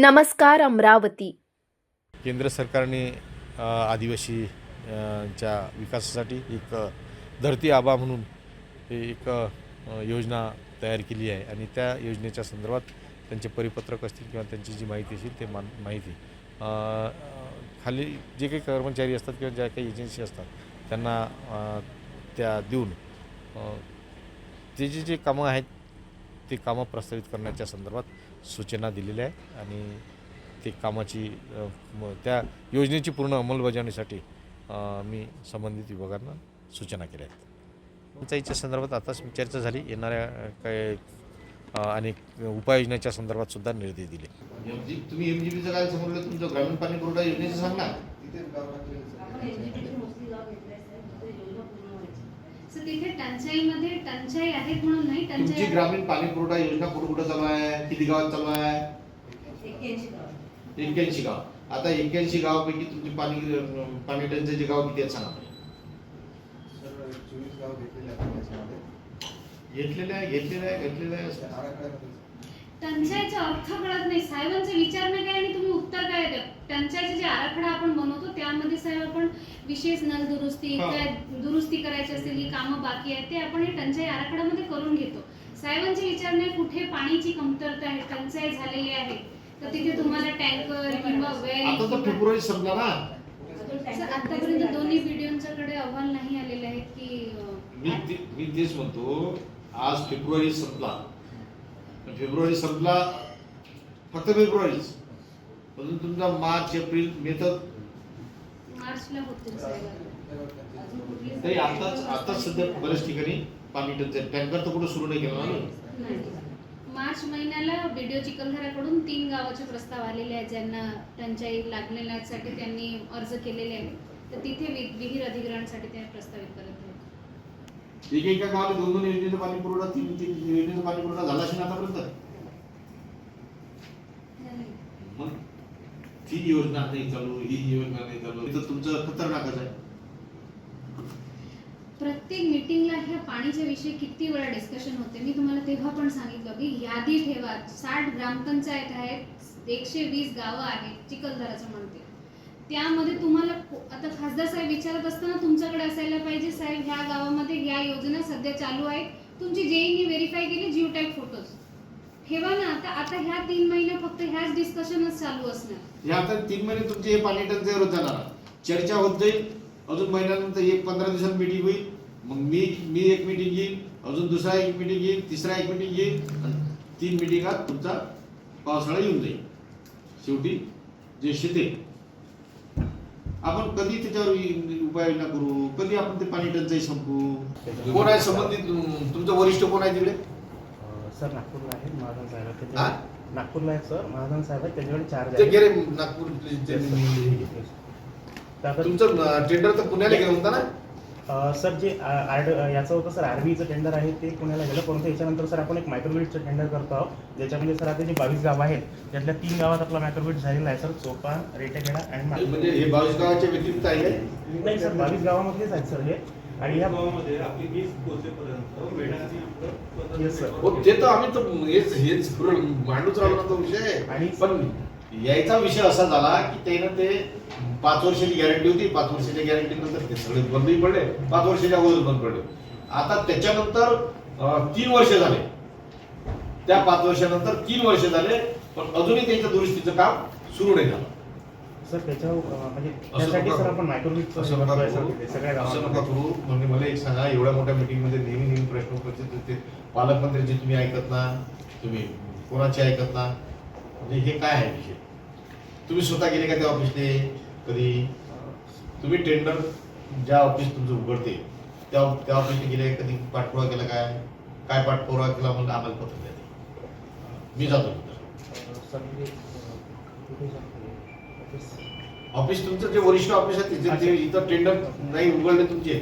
नमस्कार अमरावती. केंद्र सरकारने आदिवासी च्या विकासासाठी एक धरती आबा म्हणून एक योजना तयार केली आहे आणि त्या योजनेच्या संदर्भात त्यांचे परिपत्रक असतील किंवा त्यांची जी माहिती असेल ते माहिती खाली जे काही कर्मचारी असतात किंवा ज्या काही एजन्सी असतात त्यांना त्या देऊन ते जे कामं आहेत ते कामं प्रस्तावित करण्याच्या संदर्भात सूचना दिलेल्या आहेत आणि ते कामाची त्या योजनेची पूर्ण अंमलबजावणीसाठी मी संबंधित विभागांना सूचना केल्या आहेत. पंचायतीच्या संदर्भात आताच चर्चा झाली. येणाऱ्या काय अनेक उपाययोजनाच्या संदर्भात सुद्धा निर्देश दिले. तुम्ही एमजीपीचं काय समजलं, तुमचं ग्रामीण पाणी पुरवठा योजनेचं सांगा. तिथे टंचाईमध्ये टंचाई आहेत म्हणून नाही. तुमची ग्रामीण पाणी पुरवठा योजना कुठं चालू आहे, किती गावात चालू आहे? 81 गाव. आता 81 गावापैकी तुमची पाणी टंचाईचे गाव किती आहेत सांगा. घेतलेल्या टंचाईचा अर्थ कळत नाही. साहेबांचा विचार नाही काय आणि तुम्ही उत्तर काय देता. टंचाईचे जे आराखडा आपण बनवतो त्यामध्ये साहेब आपण विशेष नल दुरुस्ती काय दुरुस्ती करायची असेल ही कामं बाकी आहेत ते आपण हे टंचाई आराखड्यामध्ये करून घेतो. साहेबांचे विचार नाही कुठे पाण्याची कमतरता आहे, टंचाई झालेली आहे तर तिथे तुम्हाला टँकर किंवा वेल. आता तर फेब्रुवारी संपला ना. आतापर्यंत दोन्ही व्हिडिओंच्याकडे अहवाल नाही आलेले आहेत की मी तेच म्हणतो. आज फेब्रुवारी संपला फक्त फेब्रुवारीच. अजून तुमचा मार्च एप्रिल मे तर मार्चला होतील तरी आताच सध्या बऱ्याच ठिकाणी पाणी टंचाई. टँकर तर कुठं सुरू नाही केला ना. मार्च महिन्याला व्हिडिओ चिखलदऱ्याकडून 3 गावाचे प्रस्ताव आलेले आहेत ज्यांना टंचाई लागलेल्यासाठी त्यांनी अर्ज केलेले आहेत. तर तिथे विहीर अधिग्रहणासाठी ते प्रस्तावित करत आहेत. एका गावाला 2 योजनेचं पाणी पुरवठा 3 योजनेचं पाणी पुरवठा झाला असेल आतापर्यंत. मग ती योजना नाही चालू, ही योजना नाही चालू, तर तुमचं खतरनाकच आहे. प्रत्येक मीटिंगला ह्या पाणीच्या विषयी किती वेळा डिस्कशन होते. मी तुम्हाला तेव्हा पण सांगितलं की यादी ठेवा. 60 ग्रामपंचायत आहेत, 120 गावं आहेत चिखलदराचं म्हणते. त्यामध्ये तुम्हाला आता खासदार साहेब विचारत असताना तुमच्याकडे असायला पाहिजे साहेब ह्या गावामध्ये ह्या योजना सध्या चालू आहेत. तुमची जेईनी व्हेरीफाय केली जिओ टॅग फोटोज ठेवा ना. आता ह्या 3 महिने फक्त ह्याच डिस्कशनच चालू असणार. हे आता 3 महिने तुमचे हे पाणी टंचाईवर जाणार. चर्चा होत जाईल. अजून महिन्यानंतर 15 दिवसांत मीटिंग होईल. मग मी एक मीटिंग घेईन, अजून दुसरा एक मीटिंग घेईन, तिसरा एक मीटिंग घेईन. 3 मीटिंगात तुमचा पावसाळा येऊन जाईल. शेवटी जे शेते आपण कधी त्याच्यावर उपाययोजना करू, कधी आपण ते पाणी टंचाई संपू. कोण आहे संबंधित? तुमचं वरिष्ठ कोण आहे तिकडे? सर नागपूरला आहे महाजन साहेब. नागपूरला आहे सर महाजन साहेब आहेत, त्यांच्याकडे चार्ज ते आहे. गेले नागपूर. तुमचं टेंडर तर पुण्याला गेलं होतं ना सर जे याचं होतं सर आरबीचं टेंडर आहे ते पुण्याला गेलं. परंतु याच्यानंतर सर आपण एक मायक्रोग्रिडचं टेंडर करतो आहोत ज्याच्यामध्ये सर आता जे 22 गावं आहेत त्यातल्या 3 गावात आपला मायक्रोग्रिड झालेला आहे सर. चोपान, रेटेखेडा आणि म्हणजे हे 22 गावाच्या व्यतिरिक्त आहे. नाही सर 22 गावामधलेच आहेत सर हे. आणि या गावामध्ये आपली 20 पोहोचेपर्यंत वेळाची येस सर. हो ते तर आम्ही तर हेच मांडूच राहिलो ना तो विषय. आणि पण यायचा विषय असा झाला की त्यानं ते 5 वर्षाची गॅरंटी होती. 5 वर्षाच्या गॅरंटी नंतर ते सगळे बंदही पडले. 5 वर्षाच्या अगोदर बंद पडले. आता त्याच्यानंतर 3 वर्ष झाले. त्या 5 वर्षानंतर 3 वर्ष झाले पण अजूनही त्यांच्या दुरुस्तीचं काम सुरू नाही झालं. सर त्याच्यावर म्हणजे त्यासाठी सर आपण मायक्रोग्रिडचं असं नका सगळ्या गावांमध्ये करू. म्हणजे मला एक सांगा, एवढ्या मोठ्या मीटिंग मध्ये नेहमी प्रश्न उपस्थित होते. पालकमंत्र्यांचे तुम्ही ऐकत ना, तुम्ही कोणाचे ऐकत ना, म्हणजे हे काय आहे विषय? तुम्ही स्वतः गेले का त्या ऑफिसने कधी? तुम्ही टेंडर ज्या ऑफिस तुमचं उघडते त्या ऑफिसने गेले कधी? पाठपुरावा केला काय पाठपुरावा केला म्हणून आम्हाला पत्र द्या. मी जातो ऑफिस. तुमचं जे वरिष्ठ ऑफिस आहे इथं टेंडर नाही उघडले तुमचे